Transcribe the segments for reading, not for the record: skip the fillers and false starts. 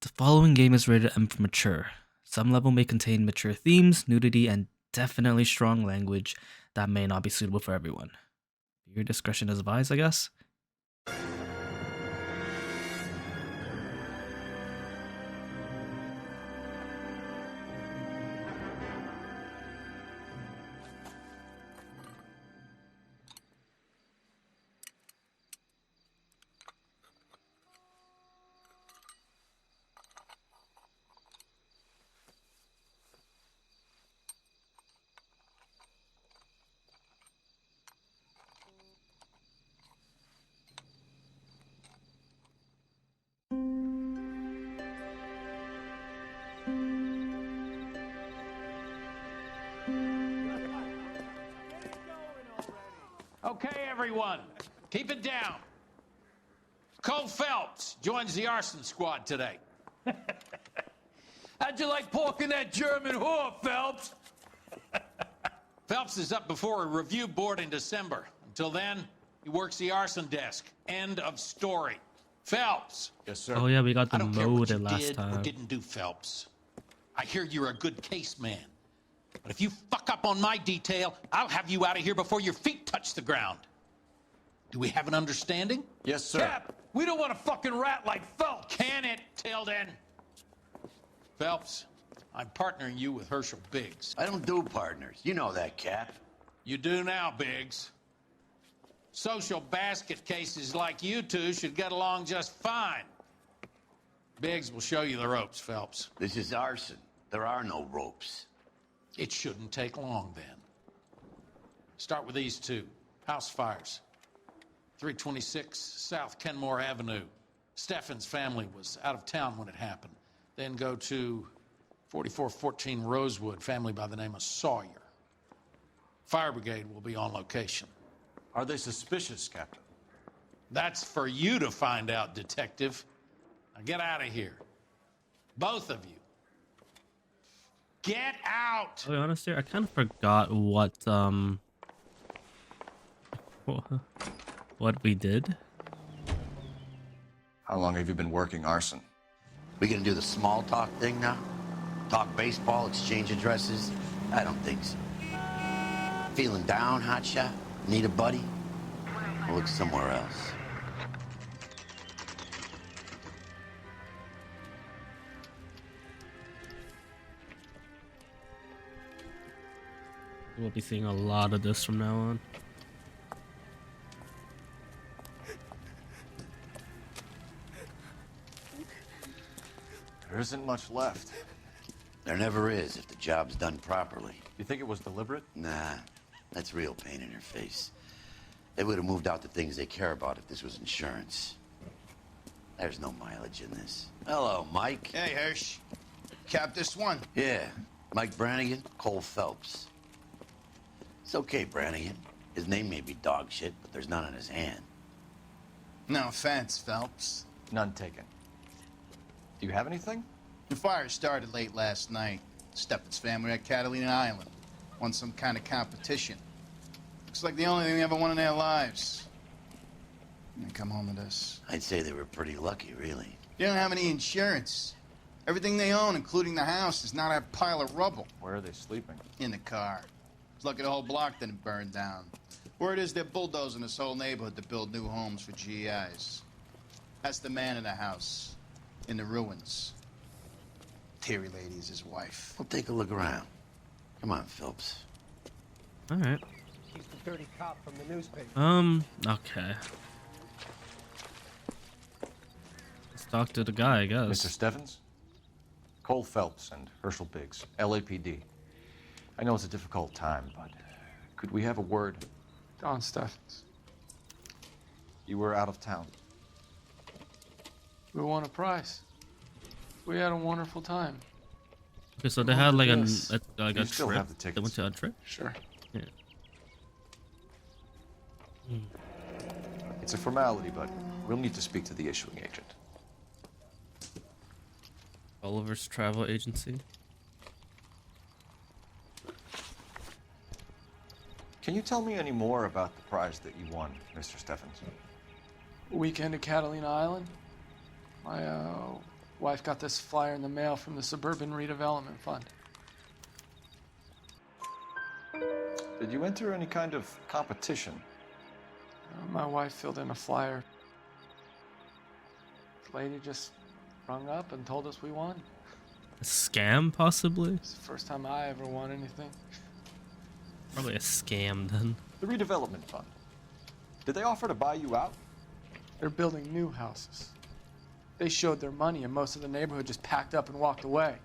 The following game is rated M for mature. Some level may contain mature themes, nudity, and definitely strong language that may not be suitable for everyone. Your discretion is advised, I guess. Okay, everyone, keep it down. Cole Phelps joins the Arson squad today. How'd you like pork in that German whore, Phelps? Phelps is up before a review board in December. Until then, he works the Arson desk. End of story. Phelps. Yes, sir. Oh yeah, we got the I don't care what you mode last did or time. didn't do, Phelps. I hear you're a good case man. But if you fuck up on my detail, I'll have you out of here before your feet touch the ground. Do we have an understanding? Yes, sir. Cap, we don't want a fucking rat like Phelps. Can it, Tilden? Phelps, I'm partnering you with Herschel Biggs. I don't do partners. You know that, Cap. You do now, Biggs. Social basket cases like you two should get along just fine. Biggs will show you the ropes, Phelps. This is arson. There are no ropes. It shouldn't take long, then. Start with these two. House fires. 326 South Kenmore Avenue. Steffen's family was out of town when it happened. Then go to 4414 Rosewood, family by the name of Sawyer. Fire brigade will be on location. Are they suspicious, Captain? That's for you to find out, detective. Now get out of here. Both of you. Get out! To be honest here, I kind of forgot what we did. How long have you been working arson? We gonna do the small talk thing now? Talk baseball, exchange addresses? I don't think so. Feeling down, hotshot? Need a buddy? I'll look somewhere else. We'll be seeing a lot of this from now on. There isn't much left. There never is if the job's done properly. You think it was deliberate? Nah, that's real pain in her face. They would have moved out the things they care about if this was insurance. There's no mileage in this. Hello, Mike. Hey, Hirsch. Cap this one. Yeah, Mike Brannigan, Cole Phelps. It's okay, Brannigan. His name may be dog shit, but there's none on his hand. No offense, Phelps. None taken. Do you have anything? The fire started late last night. Steffen's family at Catalina Island. Won some kind of competition. Looks like the only thing they ever won in their lives. And they come home to this. I'd say they were pretty lucky, really. They don't have any insurance. Everything they own, including the house, is not a pile of rubble. Where are they sleeping? In the car. It's lucky the whole block didn't burn down. Word is they're bulldozing this whole neighborhood to build new homes for GIs. That's the man in the house. In the ruins. Terry lady is his wife. We'll take a look around. Come on, Phelps. All right. He's the dirty cop from the newspaper. Okay. Let's talk to the guy, I guess. Mr. Steffens? Cole Phelps and Herschel Biggs, LAPD. I know it's a difficult time, but could we have a word? Don Steffens. You were out of town. We won a prize. We had a wonderful time. Okay, so they had like Yes. a You still trip. have the They tickets. went to a trip. Sure. Yeah. It's a formality, but we'll need to speak to the issuing agent. Oliver's travel agency. Can you tell me any more about the prize that you won, Mr. Steffens? Weekend at Catalina Island. I Wife got this flyer in the mail from the Suburban Redevelopment Fund. Did you enter any kind of competition? My wife filled in a flyer. The lady just rung up and told us we won. A scam, possibly? It's the first time I ever won anything. Probably a scam then. The redevelopment fund. Did they offer to buy you out? They're building new houses. They showed their money and most of the neighborhood just packed up and walked away.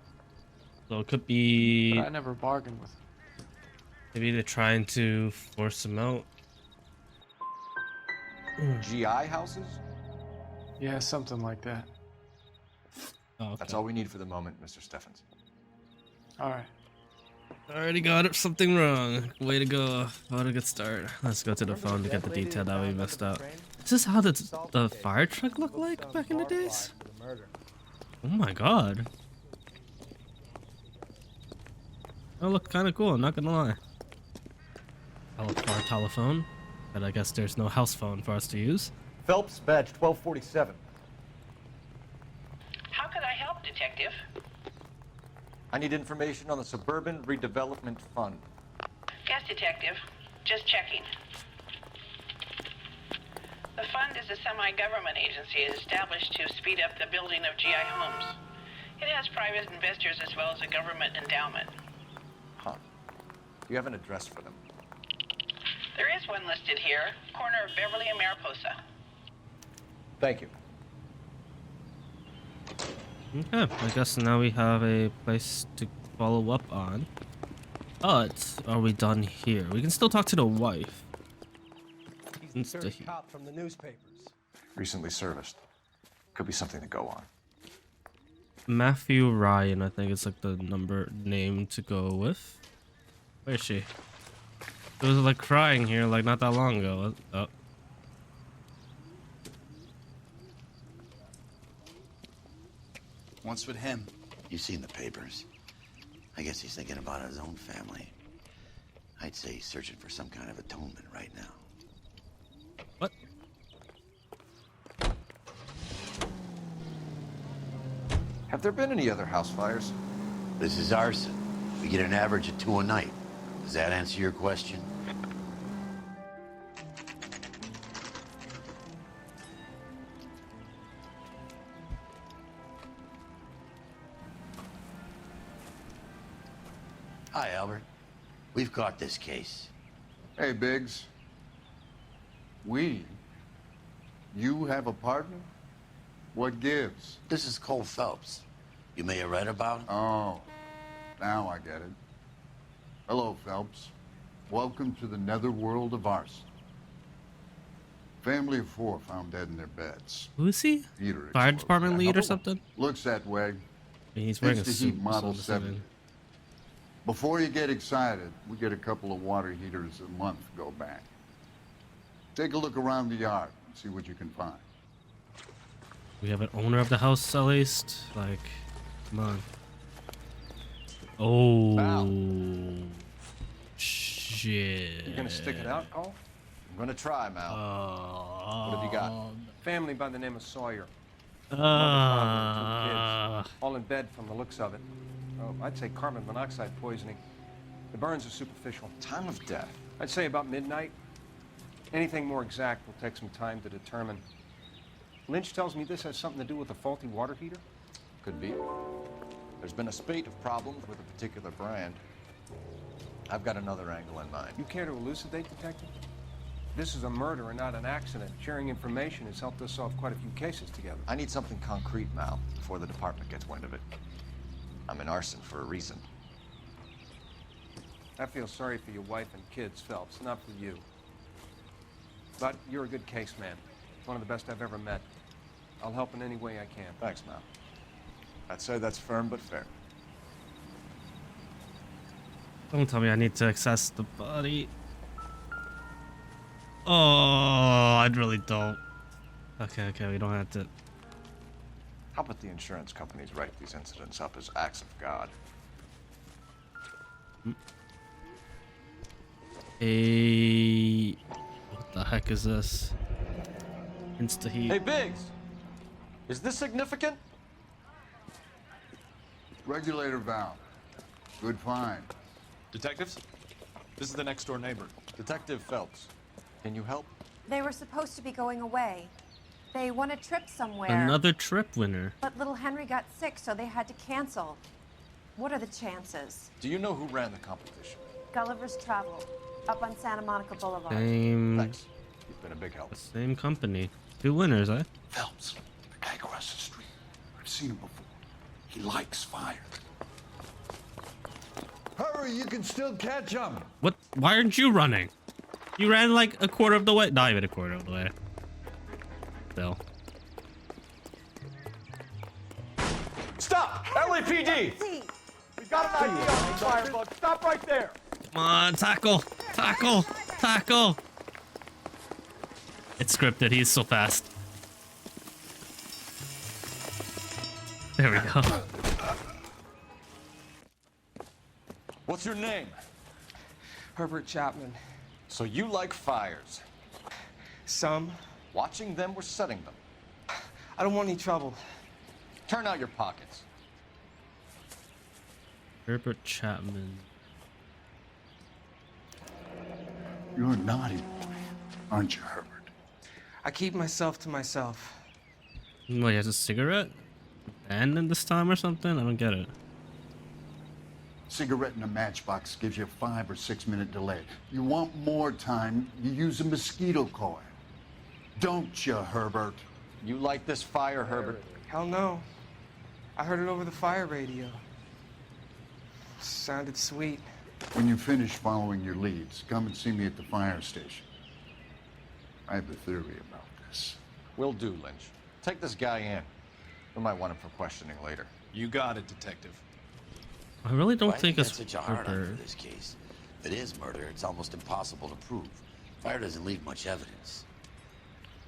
So it could be But I never bargained with them. maybe they're trying to force him out. GI houses? Yeah, something like that. Oh, okay. That's all we need for the moment, Mr. Steffens. All right. Already got it. Something wrong. Way to go. What a good start. Let's go to the phone to get the detail that we messed up. Is this how the fire truck looked like back in the days? Oh my god. That looked kind of cool, I'm not gonna lie. Our telephone, but I guess there's no house phone for us to use. Phelps, badge 1247. How can I help, Detective? I need information on the Suburban Redevelopment Fund. Yes, Detective. Just checking. The fund is a semi-government agency established to speed up the building of GI homes. It has private investors as well as a government endowment. Huh. Do you have an address for them? There is one listed here, corner of Beverly and Mariposa. Thank you. Okay, I guess now we have a place to follow up on. But are we done here? We can still talk to the wife. He's the dirty cop from the newspapers. Recently serviced. Could be something to go on. Matthew Ryan, I think it's like the name to go with. Where is she? She was like crying here like not that long ago. Oh. What's with him? You've seen the papers. I guess he's thinking about his own family. I'd say he's searching for some kind of atonement right now. What? Have there been any other house fires? This is Arson. We get an average of 2 a night. Does that answer your question? Hi, Albert. We've caught this case. Hey, Biggs. You have a partner? What gives? This is Cole Phelps. You may have read about him. Oh, now I get it. Hello, Phelps. Welcome to the netherworld of Arson. Family of 4 found dead in their beds. Who is he? Heater Fire exploded. department lead or something? Looks that way. He's wearing a It's the suit. Heat Model so 70. Before you get excited, we get a couple of water heaters a month go back. Take a look around the yard and see what you can find. We have an owner of the house at least. Like, come on. Oh, shit. You gonna stick it out, Cole? I'm gonna try, Mal. What have you got? Family by the name of Sawyer. Uh, All in bed from the looks of it. Oh, I'd say carbon monoxide poisoning. The burns are superficial. Time of death. I'd say about midnight. Anything more exact will take some time to determine. Lynch tells me this has something to do with a faulty water heater. Could be. There's been a spate of problems with a particular brand. I've got another angle in mind. You care to elucidate, Detective? This is a murder and not an accident. Sharing information has helped us solve quite a few cases together. I need something concrete, Mal, before the department gets wind of it. I'm in arson for a reason. I feel sorry for your wife and kids, Phelps, not for you. But you're a good case man. One of the best I've ever met. I'll help in any way I can. Thanks, Mal. I'd say that's firm but fair. don't tell me I need to access the body. Oh, I really don't. Okay, we don't have to. How about the insurance companies write these incidents up as acts of God? What the heck is this? Insta heat. Hey, Biggs! Is this significant? Regulator valve. Good find. Detectives? This is the next door neighbor. Detective Phelps, can you help? They were supposed to be going away. They won a trip somewhere. Another trip winner. But little Henry got sick, so they had to cancel. What are the chances? Do you know who ran the competition? Gulliver's Travel, up on Santa Monica Boulevard. Thanks. You've been a big help. Same company. 2 winners, eh? Phelps, the guy across the street. I've seen him before. He likes fire. Hurry, you can still catch him. What? Why aren't you running? You ran like a quarter of the way. Not even a quarter of the way. Still. Stop! LAPD! We got an idea on the firebug. Stop right there! Come on, tackle! Tackle! Tackle! It's scripted. He's so fast. There we go. What's your name? Herbert Chapman. So you like fires. Some. Watching them or setting them? I don't want any trouble. Turn out your pockets. Herbert Chapman. You're a naughty boy, aren't you, Herbert? I keep myself to myself. What, he has a cigarette? Abandoned this time or something? I don't get it. Cigarette in a matchbox gives you a 5 or 6 minute delay. You want more time, you use a mosquito coil. Don't you, Herbert? You like this fire, Herbert? Hell no. I heard it over the fire radio. Sounded sweet. When you finish following your leads, come and see me at the fire station. I have a theory about this. Will do, Lynch. Take this guy in. We might want him for questioning later. You got it, Detective. I really don't Why think you it's got such a hard on murder. for this case? If it is murder, it's almost impossible to prove. Fire doesn't leave much evidence.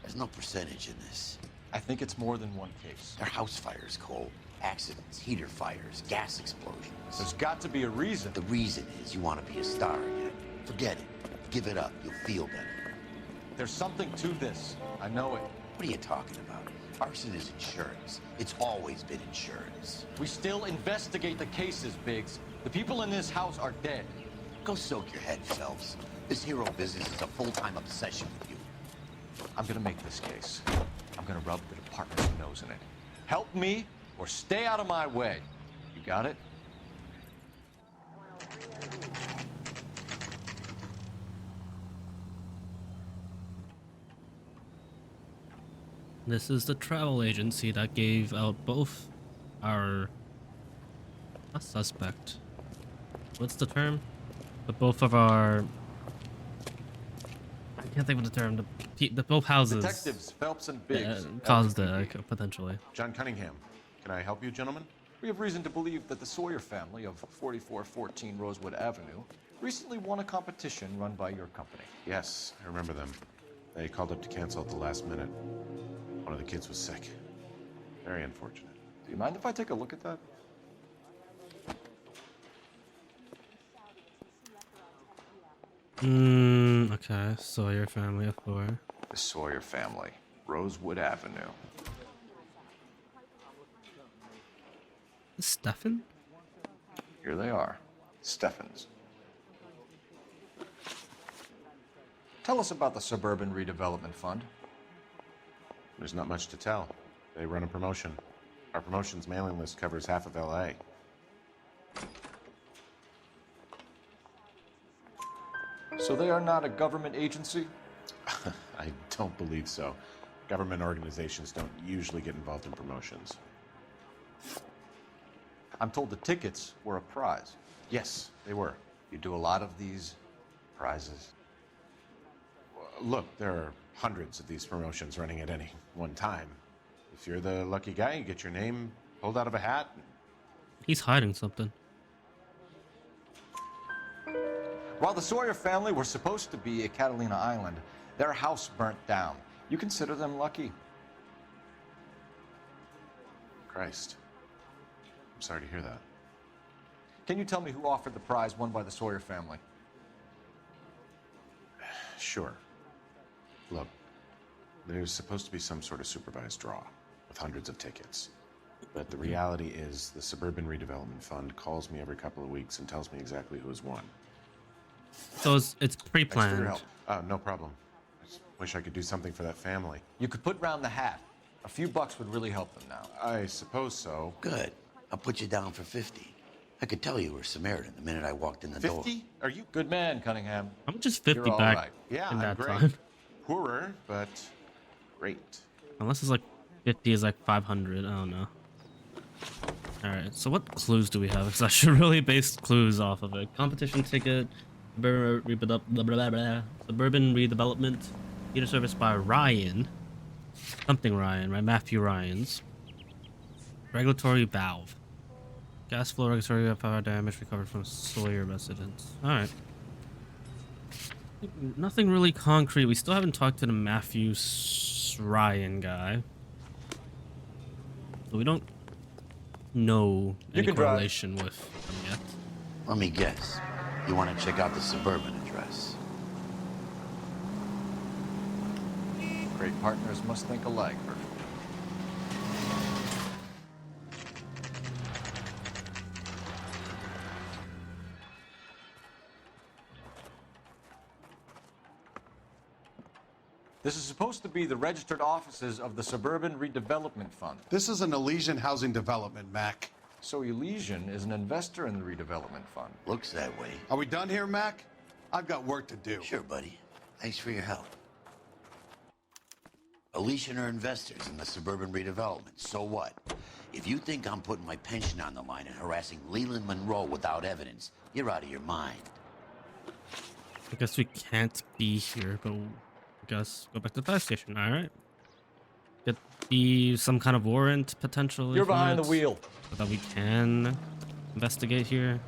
There's no percentage in this. I think it's more than one case. They're house fires, Cole. Accidents, heater fires, gas explosions. There's got to be a reason. The reason is you want to be a star again. Forget it. Give it up. You'll feel better. There's something to this. I know it. What are you talking about? Arson is insurance. It's always been insurance. We still investigate the cases, Biggs. The people in this house are dead. Go soak your head, Phelps. This hero business is a full-time obsession with you. I'm gonna make this case. I'm gonna rub the department's nose in it. Help me or stay out of my way. You got it? This is the travel agency that gave out both our... Not suspect. What's the term? But both of our... I can't think of the term. The both houses. Detectives Phelps and Biggs. Caused it, potentially. John Cunningham, can I help you, gentlemen? We have reason to believe that the Sawyer family of 4414 Rosewood Avenue recently won a competition run by your company. Yes, I remember them. They called up to cancel at the last minute. One of the kids was sick. Very unfortunate. Do you mind if I take a look at that? Okay, Sawyer family of 4. The Sawyer family, Rosewood Avenue. Stefan? Here they are, Stephens. Tell us about the Suburban Redevelopment Fund. There's not much to tell. They run a promotion. Our promotion's mailing list covers half of LA. So they are not a government agency? I don't believe so. Government organizations don't usually get involved in promotions. I'm told the tickets were a prize. Yes, they were. You do a lot of these prizes. Look, there are hundreds of these promotions running at any one time. If you're the lucky guy, you get your name pulled out of a hat. He's hiding something. While the Sawyer family were supposed to be at Catalina Island, their house burnt down. You consider them lucky? Christ. I'm sorry to hear that. Can you tell me who offered the prize won by the Sawyer family? Sure. Look, there's supposed to be some sort of supervised draw with hundreds of tickets. But the reality is the Suburban Redevelopment Fund calls me every couple of weeks and tells me exactly who's won. So it's Thanks for pre-planned. your help. No problem. I just wish I could do something for that family. You could put round the hat. A few bucks would really help them now. I suppose so. Good. I'll put you down for 50. I could tell you were Samaritan the minute I walked in the door. 50? Are you Good man, Cunningham. I'm just 50 You're all back right. Yeah, in I'm that great. time. Poorer, but great. Unless it's like 50 is like 500. I don't know. Alright, so what clues do we have? Because I should really base clues off of it. Competition ticket, suburban redevelopment, theater service by Ryan. Something Ryan, right? Matthew Ryans. Regulatory valve. Gas flow regulatory power damage recovered from Sawyer residence. Alright. Nothing really concrete. We still haven't talked to the Matthew Ryan guy. So we don't know any correlation with them yet. Let me guess. You want to check out the Suburban address? Great partners must think alike, Herschel. This is supposed to be the registered offices of the Suburban Redevelopment Fund. This is an Elysian housing development, Mac. So Elysian is an investor in the redevelopment fund. Looks that way. Are we done here, Mac? I've got work to do. Sure, buddy. Thanks for your help. Elysian are investors in the Suburban Redevelopment. So what? If you think I'm putting my pension on the line and harassing Leland Monroe without evidence, you're out of your mind. I guess we can't be here, but I guess go back to the fire station. All right. Get some kind of warrant potentially. You're behind the wheel. So that we can investigate here.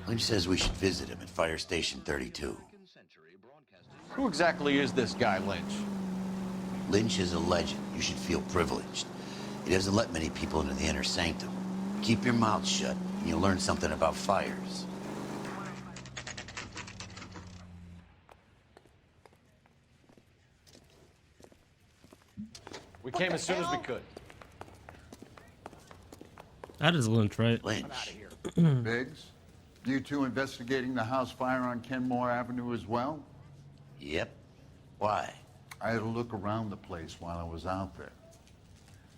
Lynch says we should visit him at Fire Station 32. Who exactly is this guy, Lynch? Lynch is a legend. You should feel privileged. He doesn't let many people into the inner sanctum. Keep your mouth shut, and you'll learn something about fires. We came as soon as we could. That is Lynch, right? Lynch. Biggs, you two investigating the house fire on Kenmore Avenue as well? Yep. Why? I had a look around the place while I was out there.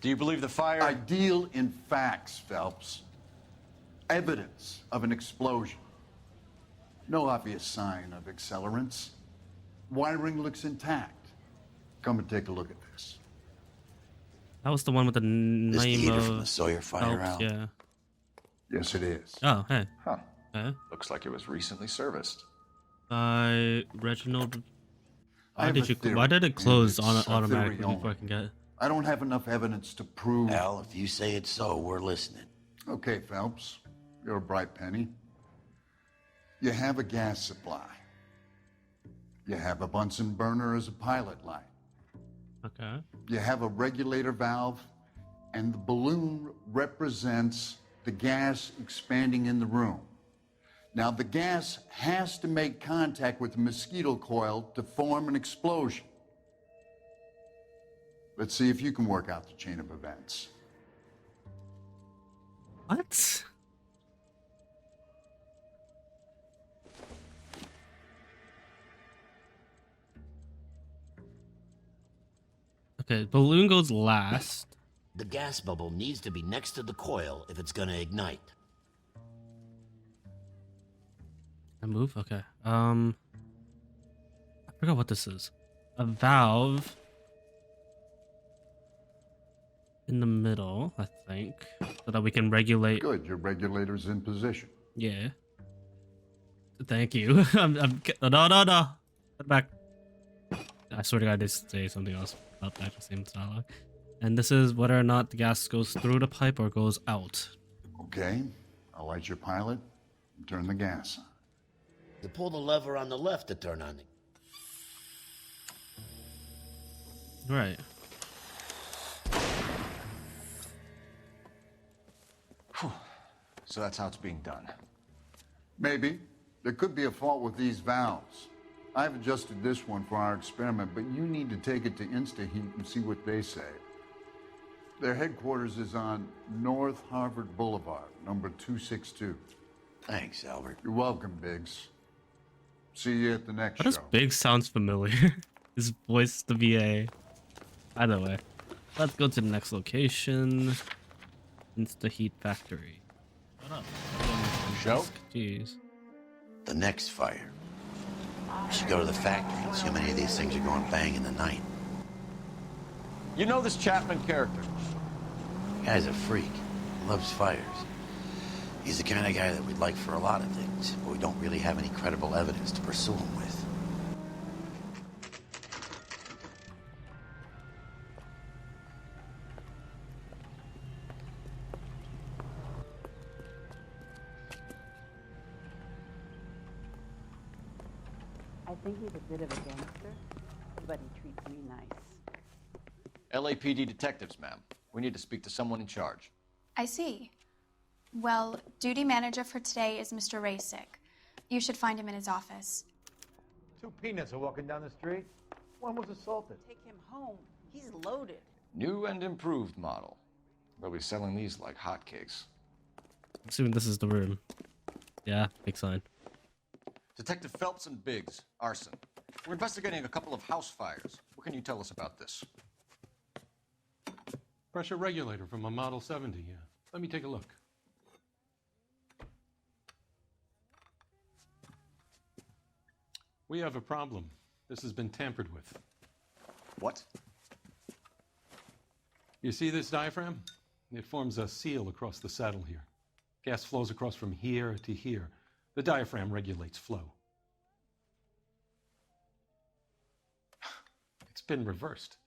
Do you believe the fire? I deal in facts, Phelps. Evidence of an explosion. No obvious sign of accelerants. Wiring looks intact. Come and take a look at this. That was the one with the This the name heater of from the Sawyer fire out? Yeah. Yes, it is. Oh, hey. Huh. Okay. Looks like it was recently serviced. By Reginald. I Why have did a you? theory, Why did it and close it's a theory automatically before I only. can get it? I don't have enough evidence to prove... Al, if you say it's so, we're listening. Okay, Phelps. You're a bright penny. You have a gas supply. You have a Bunsen burner as a pilot light. Okay. You have a regulator valve, and the balloon represents the gas expanding in the room. Now, the gas has to make contact with the mosquito coil to form an explosion. Let's see if you can work out the chain of events. What? Okay, balloon goes last. The gas bubble needs to be next to the coil if it's gonna ignite. I move? Okay. I forgot what this is. A valve in the middle, I think, so that we can regulate. Good, your regulator's in position. Yeah. Thank you. No. Get back. I swear to God, I did say something else about that same dialogue. And this is whether or not the gas goes through the pipe or goes out. Okay, I'll light your pilot and turn the gas on. To pull the lever on the left to turn on the... Right. So that's how it's being done. Maybe. There could be a fault with these valves. I've adjusted this one for our experiment, but you need to take it to InstaHeat and see what they say. Their headquarters is on North Harvard Boulevard, number 262. Thanks, Albert. You're welcome, Biggs. See you at the next How does show. Big sounds familiar? His voice, the VA. Either way, let's go to the next location. Insta Heat Factory. What up? Show? Jeez. The next fire. We should go to the factory and see how many of these things are going bang in the night. You know this Chapman character? Guy's a freak. Loves fires. He's the kind of guy that we'd like for a lot of things, but we don't really have any credible evidence to pursue him with. I think he's a bit of a gangster, but he treats me nice. LAPD detectives, ma'am. We need to speak to someone in charge. I see. Well, duty manager for today is Mr. Rasick. You should find him in his office. Two peanuts are walking down the street. One was assaulted. Take him home. He's loaded. New and improved model. They'll be selling these like hotcakes. I'm assuming this is the room. Yeah, big sign. Detective Phelps and Biggs, Arson. We're investigating a couple of house fires. What can you tell us about this? Pressure regulator from a Model 70, yeah. Let me take a look. We have a problem. This has been tampered with. What? You see this diaphragm? It forms a seal across the saddle here. Gas flows across from here to here. The diaphragm regulates flow. It's been reversed.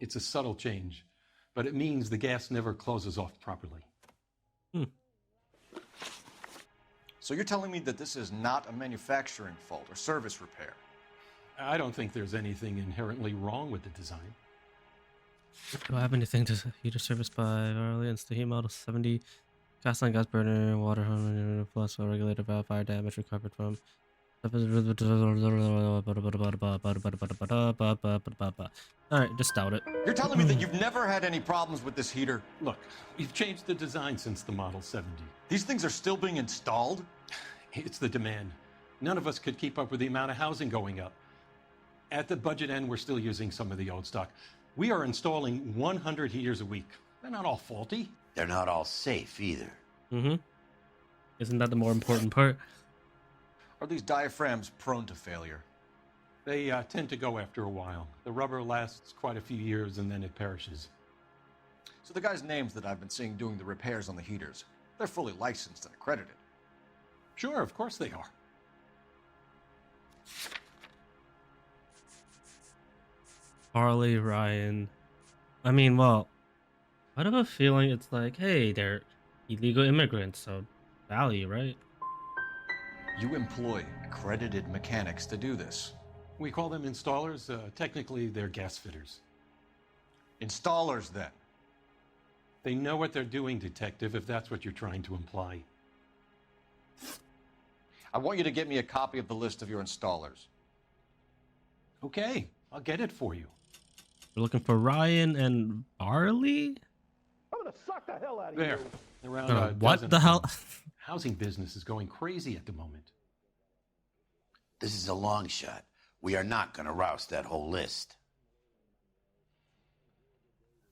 It's a subtle change, but it means the gas never closes off properly. So you're telling me that this is not a manufacturing fault or service repair? I don't think there's anything inherently wrong with the design. Do I have anything to heater service by early Insta Heat Model 70? Gas line, gas burner, water plus regulator valve, fire damage recovered from. Alright, just doubt it. You're telling me that you've never had any problems with this heater? Look, we've changed the design since the Model 70. These things are still being installed? It's the demand. None of us could keep up with the amount of housing going up. At the budget end, we're still using some of the old stock. We are installing 100 heaters a week. They're not all faulty. They're not all safe either. Isn't that the more important part? Are these diaphragms prone to failure? They tend to go after a while. The rubber lasts quite a few years and then it perishes. So the guys' names that I've been seeing doing the repairs on the heaters, they're fully licensed and accredited. Sure, of course they are. Harley, Ryan. I mean, well, I have a feeling it's like, hey, they're illegal immigrants, so value, right? You employ accredited mechanics to do this. We call them installers. Technically, they're gas fitters. Installers, then? They know what they're doing, Detective, if that's what you're trying to imply. I want you to get me a copy of the list of your installers. Okay, I'll get it for you. We're looking for Ryan and Barley? I'm gonna suck the hell out of There. you. Around what the hell? Housing business is going crazy at the moment. This is a long shot. We are not going to roust that whole list.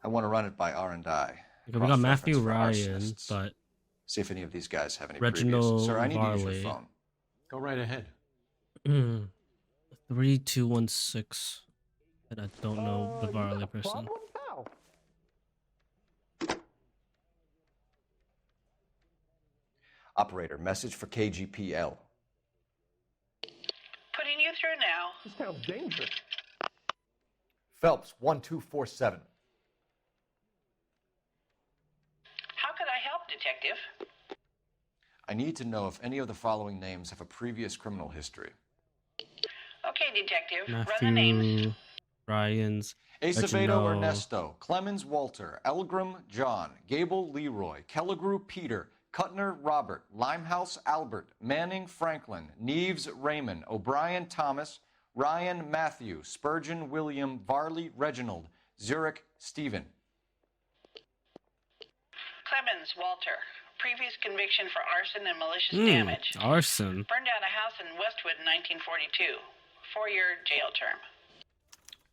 I want to run it by R&I. We got Matthew Ryan, arsonists. but see if any of these guys have any Reginald previous. Sir, I need to use Barley. your phone. Go right ahead. 3216. And I don't know the Barley person. Operator, message for KGPL. Putting you through now. This sounds dangerous. Phelps, 1247. How could I help, Detective? I need to know if any of the following names have a previous criminal history. Okay, Detective. Run the names. Matthew, Ryan's, Acevedo Reginald. Ernesto, Clemens Walter, Elgram John, Gable Leroy, Kelligrew Peter, Kuttner Robert, Limehouse Albert, Manning Franklin, Neves Raymond, O'Brien Thomas, Ryan Matthew, Spurgeon William, Varley Reginald, Zurich Stephen. Clemens Walter. Previous conviction for arson and malicious damage. Arson. Burned down a house in Westwood in 1942. 4-year jail term.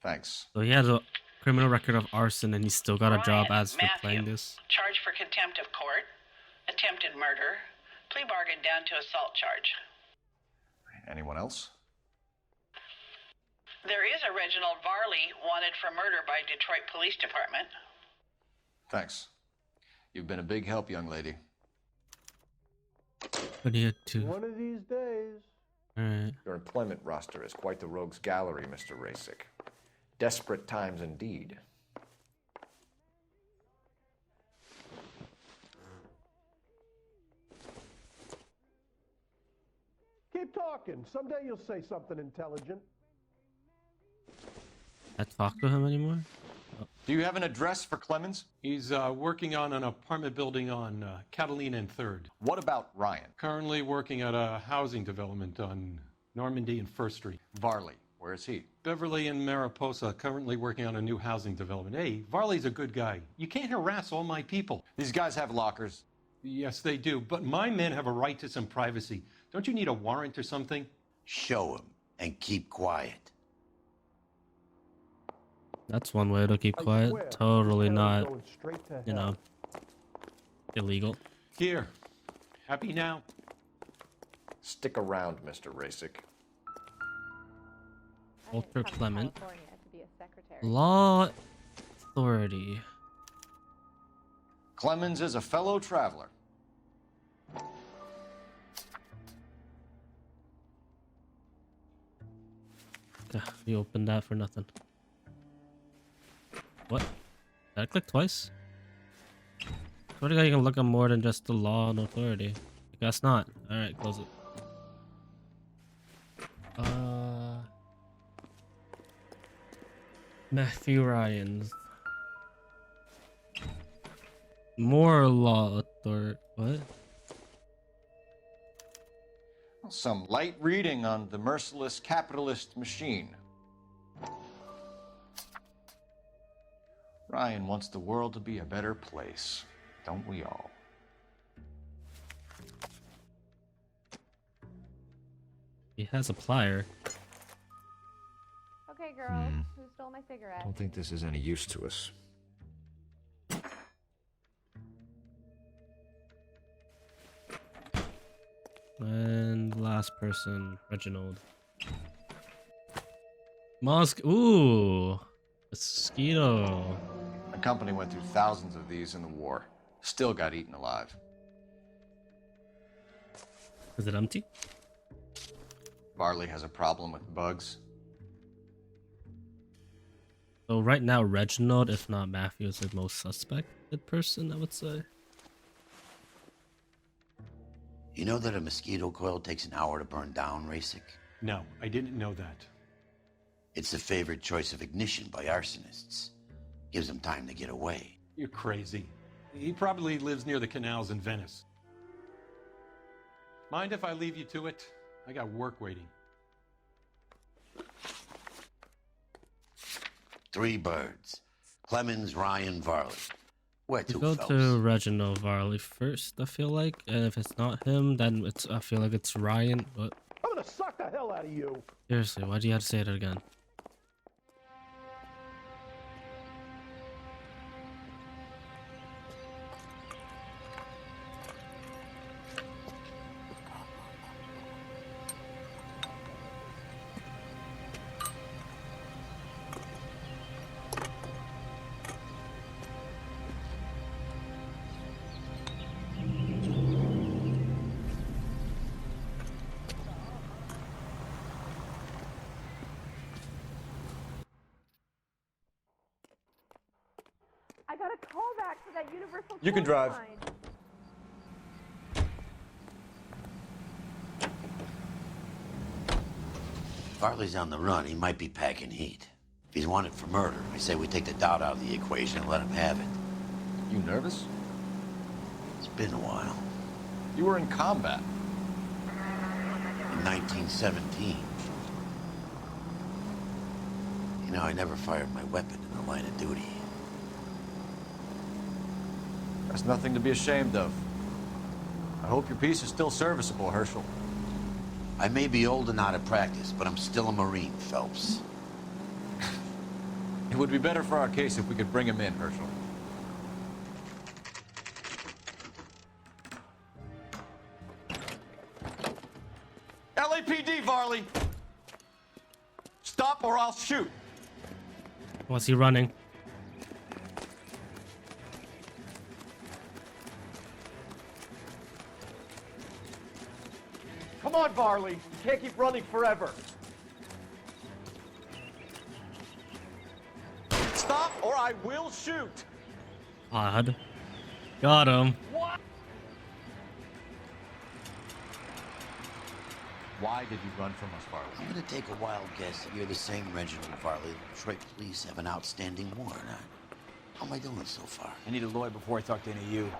Thanks. So he has a criminal record of arson, and he still got a job as for Matthew, playing this. charged for contempt of court, attempted murder, plea bargain down to assault charge. Anyone else? There is a Reginald Varley wanted for murder by Detroit Police Department. Thanks. You've been a big help, young lady. What do you do? One of these days. Alright. Your employment roster is quite the rogues gallery, Mr. Rasick. Desperate times indeed. Keep talking. Someday you'll say something intelligent. I talk to him anymore? Do you have an address for Clemens? He's working on an apartment building on Catalina and 3rd. What about Ryan? Currently working at a housing development on Normandy and 1st Street. Varley, where is he? Beverly and Mariposa, currently working on a new housing development. Hey, Varley's a good guy. You can't harass all my people. These guys have lockers. Yes, they do, but my men have a right to some privacy. Don't you need a warrant or something? Show him and keep quiet. That's one way to keep quiet. Totally not, you know, illegal. Here. Happy now? Stick around, Mr. Rasick. Walter Clement. Law Authority. Clemens is a fellow traveler. You opened that for nothing. What? Did I click twice? Swear to God, you can look up more than just the law and authority. I guess not. Alright, close it. Matthew Ryan's. More law authority. What? Some light reading on the merciless capitalist machine. Ryan wants the world to be a better place, don't we all? He has a plier. Okay, girls, who stole my cigarette? I don't think this is any use to us. And last person, Reginald. Ooh, mosquito. The company went through thousands of these in the war. Still got eaten alive. Is it empty? Varley has a problem with bugs. So right now, Reginald, if not Matthew, is the most suspected person, I would say. You know that a mosquito coil takes an hour to burn down, Rasick? No, I didn't know that. It's the favorite choice of ignition by arsonists. Gives them time to get away. You're crazy. He probably lives near the canals in Venice. Mind if I leave you to it? I got work waiting. 3 birds. Clemens, Ryan, Varley. Where to, Go fellas? to Reginald Varley first, I feel like. And if it's not him, then I feel like it's Ryan. But I'm gonna suck the hell out of you. seriously, why do you have to say it again? I got a call back for that universal. You can drive. line. Varley's on the run. He might be packing heat. If he's wanted for murder, I say we take the doubt out of the equation and let him have it. You nervous? It's been a while. You were in combat. In 1917. You know, I never fired my weapon in the line of duty. That's nothing to be ashamed of. I hope your piece is still serviceable, Herschel. I may be old and out of practice, but I'm still a Marine, Phelps. It would be better for our case if we could bring him in, Herschel. LAPD, Varley! Stop or I'll shoot! Was he running? Come on, Varley. You can't keep running forever. Stop or I will shoot! Odd. Got him. What? Why did you run from us, Varley? I'm gonna take a wild guess that you're the same Reginald Varley the Detroit police have an outstanding warrant on. How am I doing so far? I need a lawyer before I talk to any of you.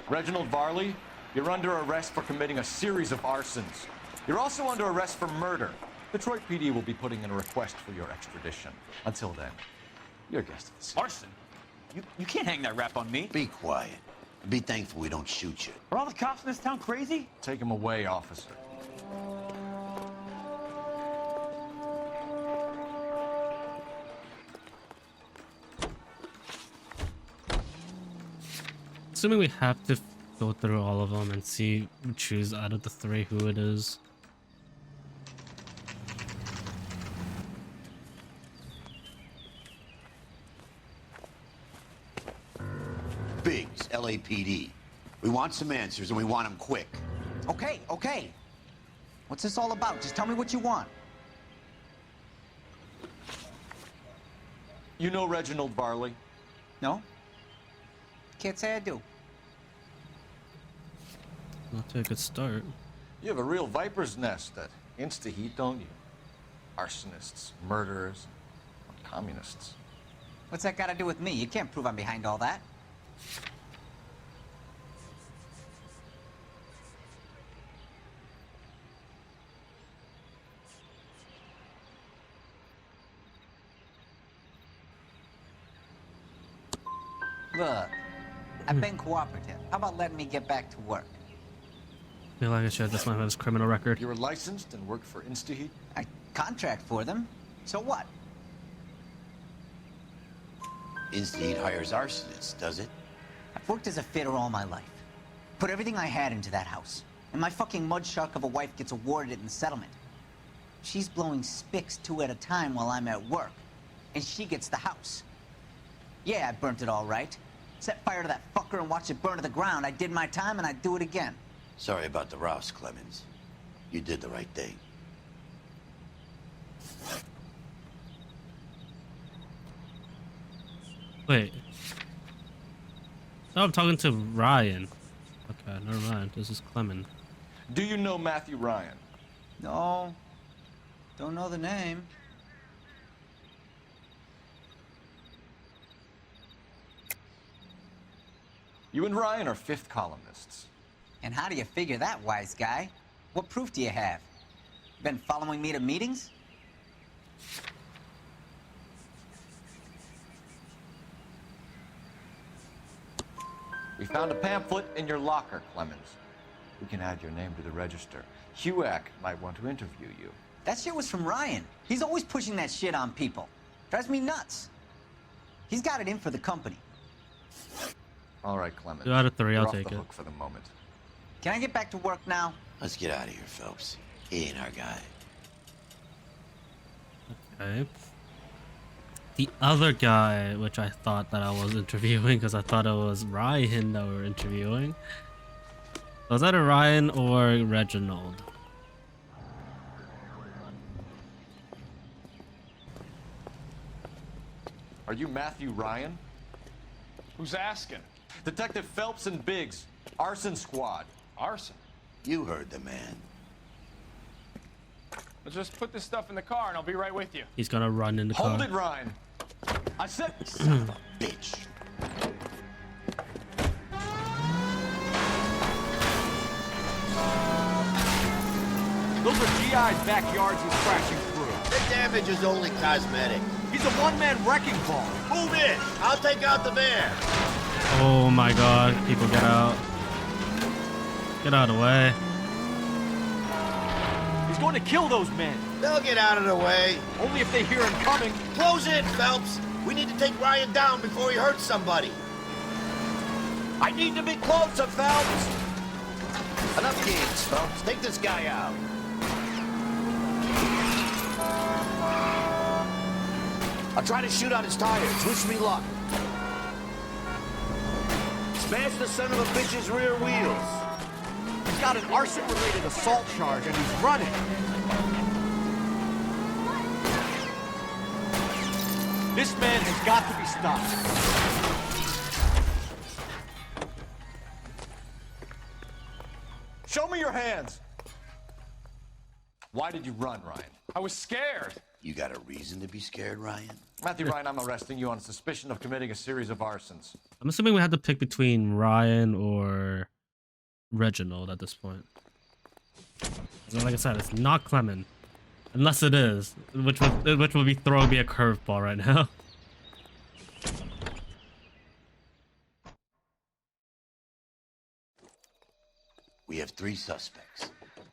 Reginald Varley, you're under arrest for committing a series of arsons. You're also under arrest for murder. Detroit PD will be putting in a request for your extradition. Until then, you're a guest of the city. Arson? You can't hang that rap on me. Be quiet. Be thankful we don't shoot you. Are all the cops in this town crazy? Take him away, officer. Assuming we have to go through all of them and choose out of the three who it is. Biggs, LAPD. We want some answers and we want them quick. Okay. What's this all about? Just tell me what you want. You know Reginald Varley? No? Can't say I do. Not to a good start. You have a real viper's nest at Insta-Heat, don't you? Arsonists, murderers, communists. What's that got to do with me? You can't prove I'm behind all that. Look, I've been cooperative. How about letting me get back to work? I feel like I should have just went his criminal record. You were licensed and worked for Insta-Heat? I contract for them. So what? Insta-Heat hires arsonists, does it? I've worked as a fitter all my life. Put everything I had into that house. And my fucking mudshark of a wife gets awarded it in the settlement. She's blowing spics 2 at a time while I'm at work. And she gets the house. Yeah, I burnt it all right. Set fire to that fucker and watched it burn to the ground. I did my time and I'd do it again. Sorry about the Rouse, Clemens. You did the right thing. Wait. Oh, I'm talking to Ryan. Okay, never mind. This is Clemens. Do you know Matthew Ryan? No. Don't know the name. You and Ryan are fifth columnists. And how do you figure that, wise guy? What proof do you have? Been following me to meetings? We found a pamphlet in your locker, Clemens. We can add your name to the register. HUAC might want to interview you. That shit was from Ryan. He's always pushing that shit on people. Drives me nuts. He's got it in for the company. All right, Clemens. 2 out of 3, You're I'll off take the it. hook for the moment. Can I get back to work now? Let's get out of here, Phelps. He ain't our guy. Okay. The other guy, which I thought that I was interviewing because I thought it was Ryan that we were interviewing. Was that a Ryan or Reginald? Are you Matthew Ryan? Who's asking? Detective Phelps and Biggs, Arson Squad. Arson? You heard the man. Let's just put this stuff in the car and I'll be right with you. He's gonna run in the car. Hold it, Ryan. I said, son of a bitch. Those are GI's backyards he's crashing through. The damage is only cosmetic. He's a one-man wrecking ball. Move in. I'll take out the van. Oh my god, people get out. Get out of the way. He's going to kill those men. They'll get out of the way. Only if they hear him coming. Close in, Phelps. We need to take Ryan down before he hurts somebody. I need to be closer, Phelps. Enough games, Phelps. Take this guy out. I'll try to shoot out his tires. Wish me luck. Smash the son of a bitch's rear wheels. He's got an arson-related assault charge, and he's running. This man has got to be stopped. Show me your hands. Why did you run, Ryan? I was scared. You got a reason to be scared, Ryan? Matthew Ryan, I'm arresting you on suspicion of committing a series of arsons. I'm assuming we had to pick between Ryan or Reginald at this point. Like I said, it's not Clement. Unless it is, which would be throwing me a curveball right now. We have 3 suspects.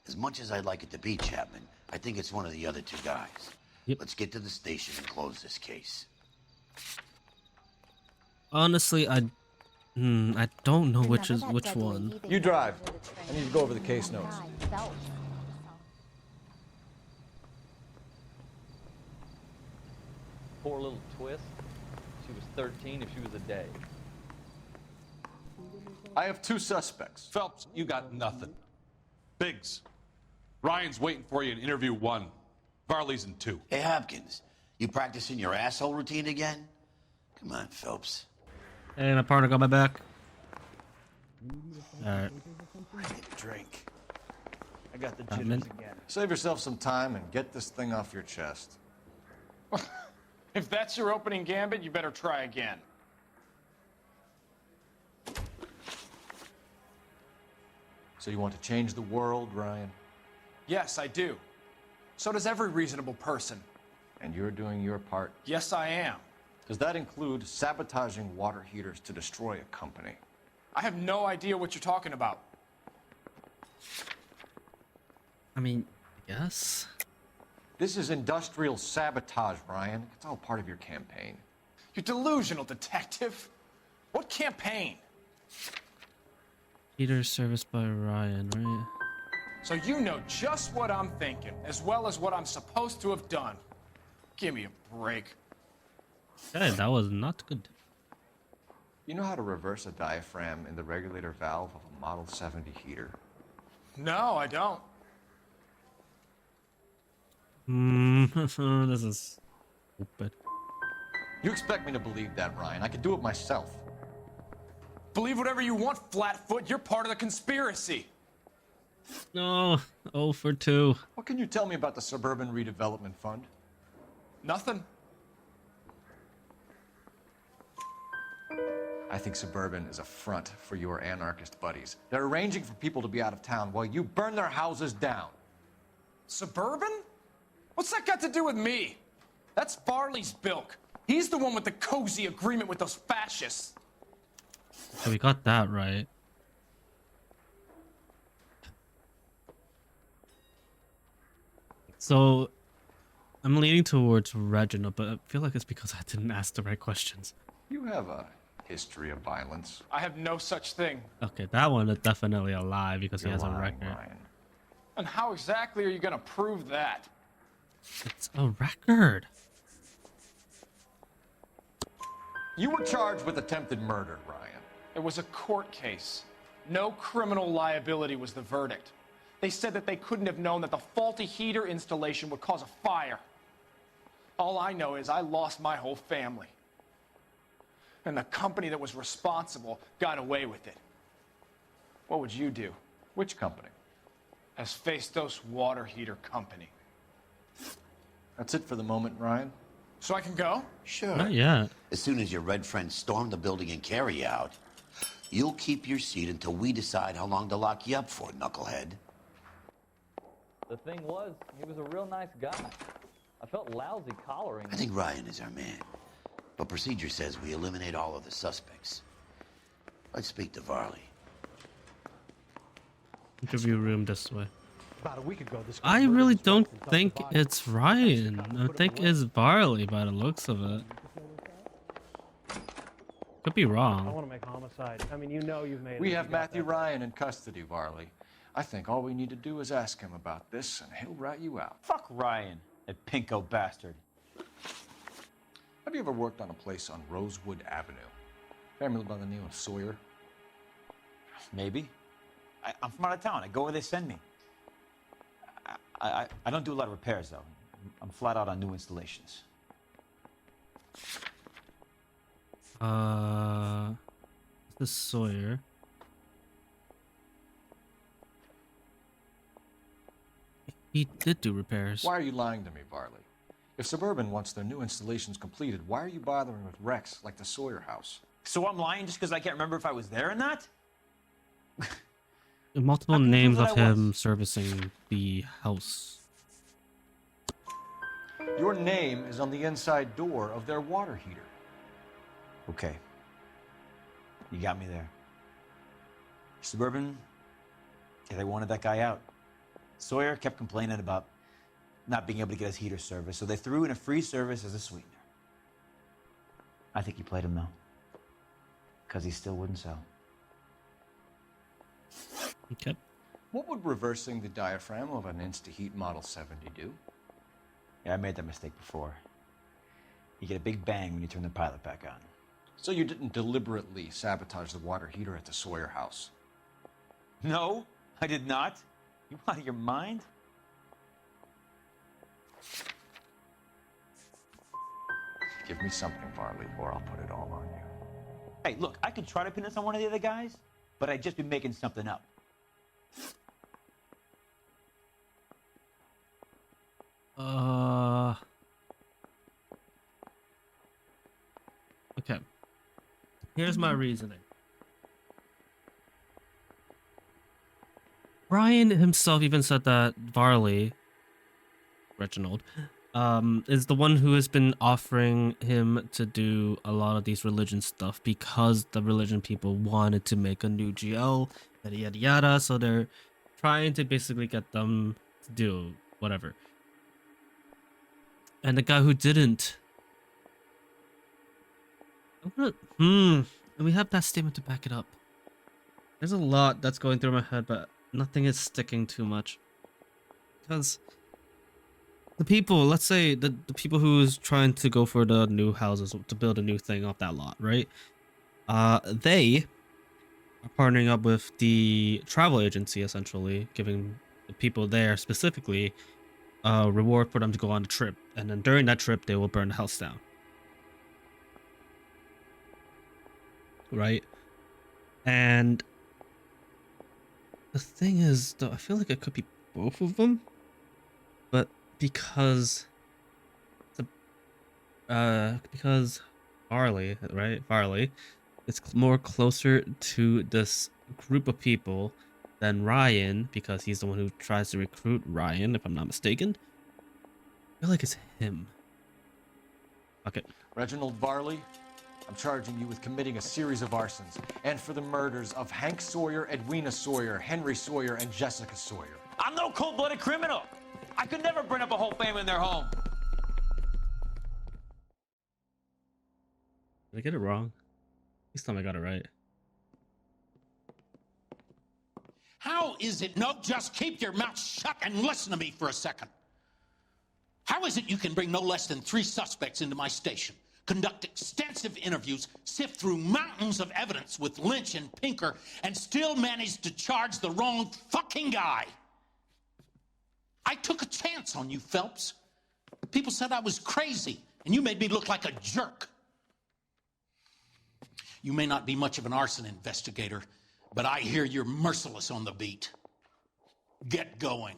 As much as I'd like it to be Chapman, I think it's one of the other 2 guys. Yep. Let's get to the station and close this case. Honestly, I don't know which one. You drive. I need to go over the case notes. Poor little twist. She was 13 if she was a day. I have 2 suspects. Phelps, you got nothing. Biggs, Ryan's waiting for you in interview 1. Varley's in 2. Hey, Hopkins, you practicing your asshole routine again? Come on, Phelps. Hey, my partner got my back. Alright. I need a drink. I got the jitters again. Save yourself some time and get this thing off your chest. If that's your opening gambit, you better try again. So you want to change the world, Ryan? Yes, I do. So does every reasonable person. And you're doing your part? Yes, I am. Does that include sabotaging water heaters to destroy a company? I have no idea what you're talking about. I mean, yes. This is industrial sabotage, Ryan. It's all part of your campaign. You're delusional, detective. What campaign? Heater serviced by Ryan, right? So you know just what I'm thinking, as well as what I'm supposed to have done. Give me a break. Hey, that was not good. You know how to reverse a diaphragm in the regulator valve of a Model 70 heater? No, I don't. This is stupid. You expect me to believe that, Ryan? I could do it myself. Believe whatever you want, Flatfoot. You're part of the conspiracy. No, 0 for 2. What can you tell me about the Suburban Redevelopment Fund? Nothing. I think Suburban is a front for your anarchist buddies. They're arranging for people to be out of town while you burn their houses down. Suburban? What's that got to do with me? That's Farley's bilk. He's the one with the cozy agreement with those fascists. So we got that right. So I'm leaning towards Reginald, but I feel like it's because I didn't ask the right questions. You have a history of violence. I have no such thing. Okay, that one is definitely a lie because he You're has a lying, record. Ryan. And how exactly are you going to prove that? It's a record. You were charged with attempted murder, Ryan. It was a court case. No criminal liability was the verdict. They said that they couldn't have known that the faulty heater installation would cause a fire. All I know is I lost my whole family. And the company that was responsible got away with it. What would you do? Which company? Hephaestus Water Heater Company. That's it for the moment, Ryan. So I can go? Sure. Not yet. As soon as your red friends storm the building and carry out, you'll keep your seat until we decide how long to lock you up for, knucklehead. The thing was, he was a real nice guy. I felt lousy collaring him. I think Ryan is our man. But procedure says we eliminate all of the suspects. Let's speak to Varley. Interview room this way. About a week ago, this I really don't think it's Ryan. I think it's Varley by the looks of it. Could be I wrong. want to make homicide. I mean, you know you've made. We have Matthew Ryan in custody, Varley. I think all we need to do is ask him about this, and he'll rat you out. Fuck Ryan, that pinko bastard. Have you ever worked on a place on Rosewood Avenue? Family by the name of Sawyer? Maybe. I'm from out of town. I go where they send me. I don't do a lot of repairs, though. I'm flat out on new installations. This is Sawyer. He did do repairs. Why are you lying to me, Varley? If Suburban wants their new installations completed, why are you bothering with wrecks like the Sawyer house? So I'm lying just because I can't remember if I was there or not? Multiple names of him servicing the house. Your name is on the inside door of their water heater. Okay. You got me there. Suburban, yeah, they wanted that guy out. Sawyer kept complaining about not being able to get his heater service, so they threw in a free service as a sweetener. I think he played him, though. Because he still wouldn't sell. Okay. What would reversing the diaphragm of an Insta-Heat Model 70 do? Yeah, I made that mistake before. You get a big bang when you turn the pilot back on. So you didn't deliberately sabotage the water heater at the Sawyer house? No, I did not. You out of your mind? Give me something, Varley, or I'll put it all on you. Hey, look, I could try to pin this on one of the other guys, but I'd just be making something up. Okay. Here's my reasoning. Ryan himself even said that Varley, Reginald, is the one who has been offering him to do a lot of these religion stuff because the religion people wanted to make a new GL, yada yada yada, so they're trying to basically get them to do whatever. And the guy who didn't. And we have that statement to back it up. There's a lot that's going through my head, but nothing is sticking too much. Because the people, let's say the people who's trying to go for the new houses to build a new thing off that lot, right? They are partnering up with the travel agency, essentially, giving the people there specifically a reward for them to go on a trip. And then during that trip, they will burn the house down. Right? And the thing is, though, I feel like it could be both of them, but because Varley, right? Varley is more closer to this group of people than Ryan, because he's the one who tries to recruit Ryan, if I'm not mistaken. I feel like it's him. Okay. Reginald Varley, I'm charging you with committing a series of arsons and for the murders of Hank Sawyer, Edwina Sawyer, Henry Sawyer, and Jessica Sawyer. I'm no cold-blooded criminal. I could never burn up a whole family in their home. Did I get it wrong? This time I got it right. How is it? No, just keep your mouth shut and listen to me for a second. How is it you can bring no less than 3 suspects into my station, conduct extensive interviews, sift through mountains of evidence with Lynch and Pinker, and still manage to charge the wrong fucking guy? I took a chance on you, Phelps. People said I was crazy, and you made me look like a jerk. You may not be much of an arson investigator, but I hear you're merciless on the beat. Get going.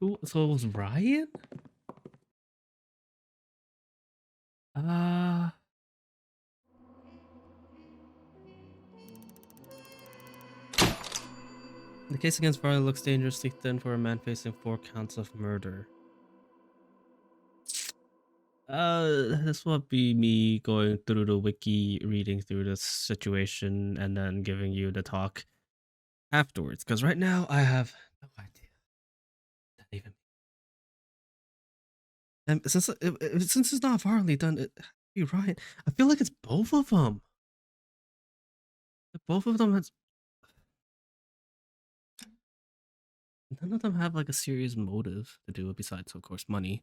Who? So it was Ryan? The case against Varley looks dangerously thin for a man facing 4 counts of murder. This will be me going through the wiki, reading through the situation, and then giving you the talk afterwards. Because right now I have no idea what that even. And since it's not Varley done, you're right. I feel like it's both of them. Both of them has. None of them have like a serious motive to do it besides, of course, money.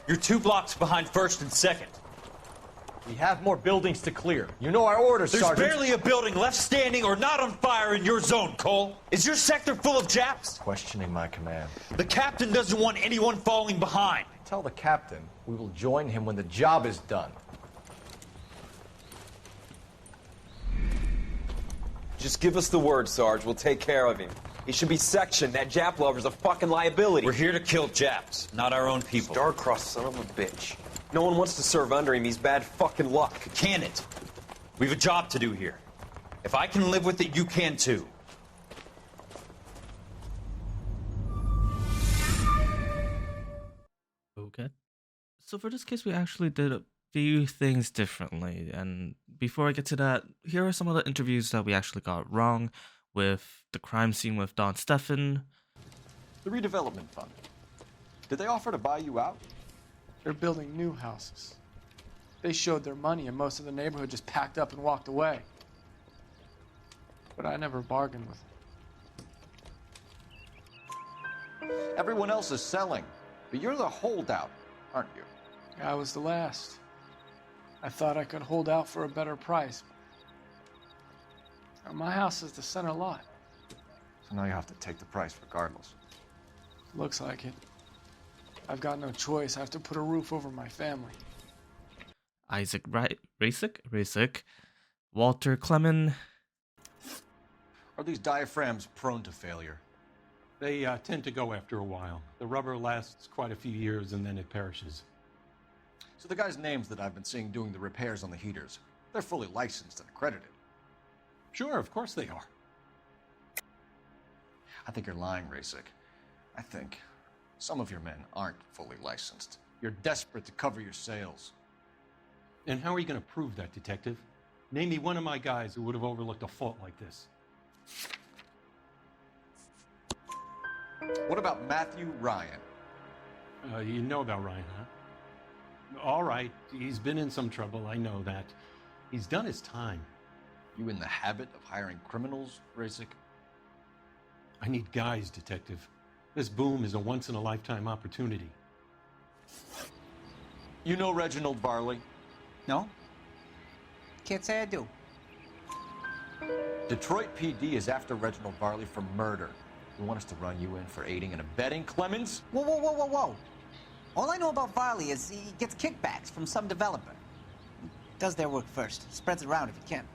You're 2 blocks behind 1st and 2nd. We have more buildings to clear. You know our orders, There's Sergeant. barely a building left standing or not on fire in your zone, Cole. Is your sector full of Japs? Questioning my command. The captain doesn't want anyone falling behind. Tell the captain we will join him when the job is done. Just give us the word, Sarge. We'll take care of him. He should be sectioned. That Jap lover's a fucking liability. We're here to kill Japs, not our own people. Star-crossed son of a bitch. No one wants to serve under him. He's bad fucking luck. Can it? We've a job to do here. If I can live with it, you can too. Okay. So for this case, we actually did a few things differently. And before I get to that, here are some of the interviews that we actually got wrong with the crime scene with Don Stefan. The redevelopment fund. Did they offer to buy you out? They're building new houses. They showed their money and most of the neighborhood just packed up and walked away. But I never bargained with them. Everyone else is selling, but you're the holdout, aren't you? I was the last. I thought I could hold out for a better price. Now, my house is the center lot. So now you have to take the price regardless. Looks like it. I've got no choice. I have to put a roof over my family. Isaac Rasic, Walter Clemen. Are these diaphragms prone to failure? They tend to go after a while. The rubber lasts quite a few years and then it perishes. So the guys' names that I've been seeing doing the repairs on the heaters, they're fully licensed and accredited. Sure, of course they are. I think you're lying, Rasic. I think some of your men aren't fully licensed. You're desperate to cover your sales. And how are you going to prove that, Detective? Name me one of my guys who would have overlooked a fault like this. What about Matthew Ryan? You know about Ryan, huh? All right, he's been in some trouble, I know that. He's done his time. You in the habit of hiring criminals, Rasic? I need guys, Detective. This boom is a once-in-a-lifetime opportunity. You know Reginald Varley? No? Can't say I do. Detroit PD is after Reginald Varley for murder. You want us to run you in for aiding and abetting, Clemens? Whoa, whoa, whoa, whoa, whoa. All I know about Varley is he gets kickbacks from some developer. He does their work first. Spreads it around if he can.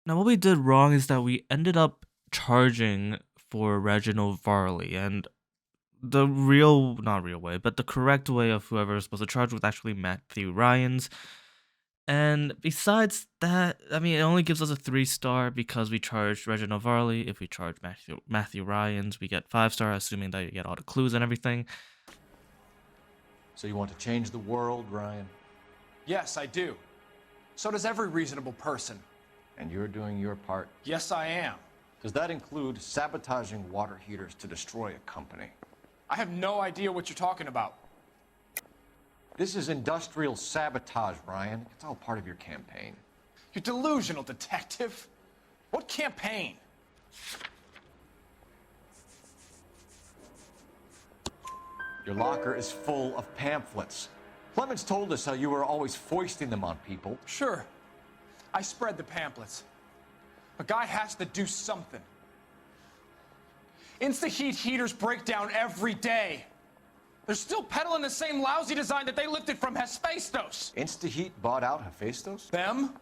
Now, what we did wrong is that we ended up charging for Reginald Varley, and the not real way, but the correct way of whoever was supposed to charge was actually Matthew Ryan's. And besides that, I mean, it only gives us a 3-star because we charged Reginald Varley. If we charge Matthew Ryan's, we get 5-star, assuming that you get all the clues and everything. So you want to change the world, Ryan? Yes, I do. So does every reasonable person. And you're doing your part? Yes, I am. Does that include sabotaging water heaters to destroy a company? I have no idea what you're talking about. This is industrial sabotage, Ryan. It's all part of your campaign. You're delusional, detective. What campaign? Your locker is full of pamphlets. Clemens told us how you were always foisting them on people. Sure. I spread the pamphlets. A guy has to do something. Insta-heat heaters break down every day. They're still peddling the same lousy design that they lifted from Hephaestus. Insta-heat bought out Hephaestus? Them,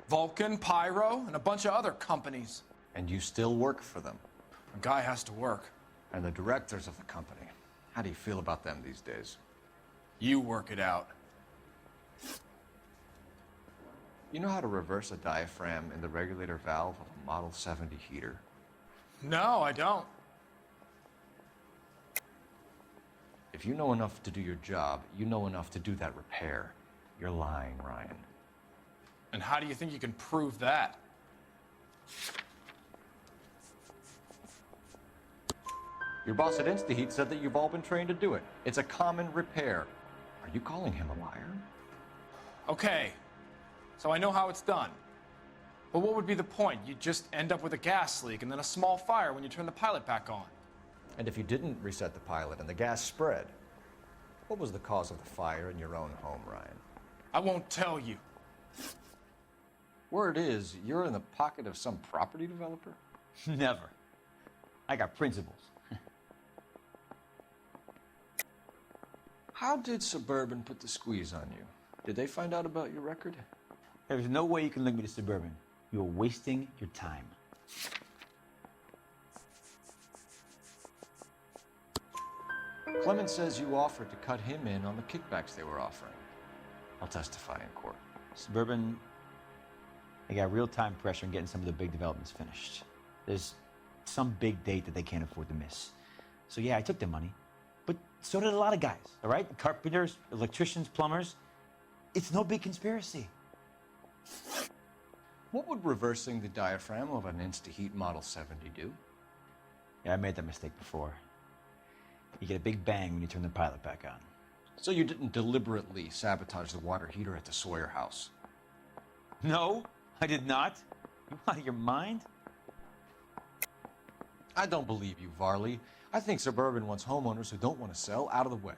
Vulcan, Pyro, and a bunch of other companies. And you still work for them? A guy has to work. And the directors of the company. How do you feel about them these days? You work it out. You know how to reverse a diaphragm in the regulator valve of a Model 70 heater? No, I don't. If you know enough to do your job, you know enough to do that repair. You're lying, Ryan. And how do you think you can prove that? Your boss at InstaHeat said that you've all been trained to do it. It's a common repair. Are you calling him a liar? Okay, so I know how it's done. But what would be the point? You'd just end up with a gas leak and then a small fire when you turn the pilot back on. And if you didn't reset the pilot and the gas spread, what was the cause of the fire in your own home, Ryan? I won't tell you. Word is, you're in the pocket of some property developer? Never. I got principles. How did Suburban put the squeeze on you? Did they find out about your record? There's no way you can link me to Suburban. You're wasting your time. Clemens says you offered to cut him in on the kickbacks they were offering. I'll testify in court. Suburban, they got real-time pressure on getting some of the big developments finished. There's some big date that they can't afford to miss. So yeah, I took their money. But so did a lot of guys, all right? Carpenters, electricians, plumbers. It's no big conspiracy. What would reversing the diaphragm of an InstaHeat Model 70 do? Yeah, I made that mistake before. You get a big bang when you turn the pilot back on. So you didn't deliberately sabotage the water heater at the Sawyer house? No, I did not. You out of your mind? I don't believe you, Varley. I think Suburban wants homeowners who don't want to sell out of the way.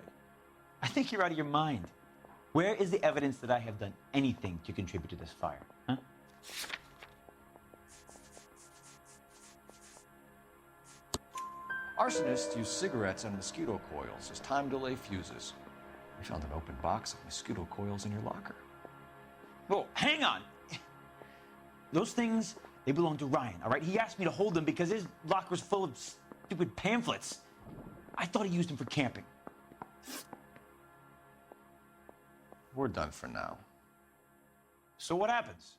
I think you're out of your mind. Where is the evidence that I have done anything to contribute to this fire? Huh? Arsonists use cigarettes and mosquito coils as time delay fuses. We found an open box of mosquito coils in your locker. Whoa, hang on. Those things, they belong to Ryan, all right? He asked me to hold them because his locker's full of stupid pamphlets. I thought he used them for camping. We're done for now. So what happens?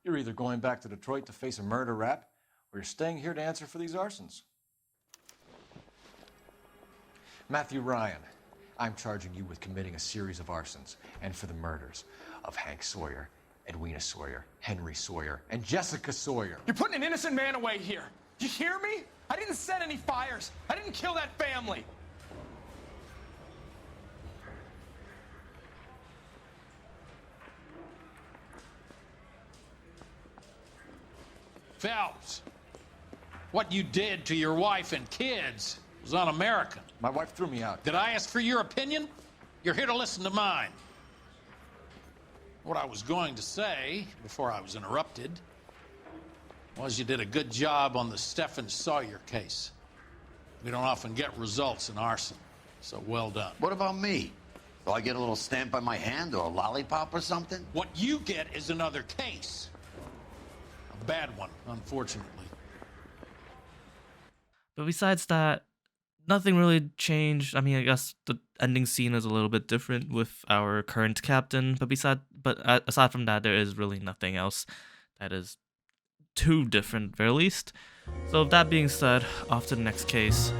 You're either going back to Detroit to face a murder rap, or you're staying here to answer for these arsons. Matthew Ryan, I'm charging you with committing a series of arsons and for the murders of Hank Sawyer, Edwina Sawyer, Henry Sawyer, and Jessica Sawyer. You're putting an innocent man away here. You hear me? I didn't set any fires. I didn't kill that family. Phelps, what you did to your wife and kids was un-American. My wife threw me out. Did I ask for your opinion? You're here to listen to mine. What I was going to say, before I was interrupted, was you did a good job on the Stephen Sawyer case. We don't often get results in arson, so well done. What about me? Do I get a little stamp by my hand or a lollipop or something? What you get is another case. A bad one, unfortunately. But besides that, nothing really changed. I mean, I guess the ending scene is a little bit different with our current captain, but aside from that, there is really nothing else that is too different, very least. So with that being said, off to the next case.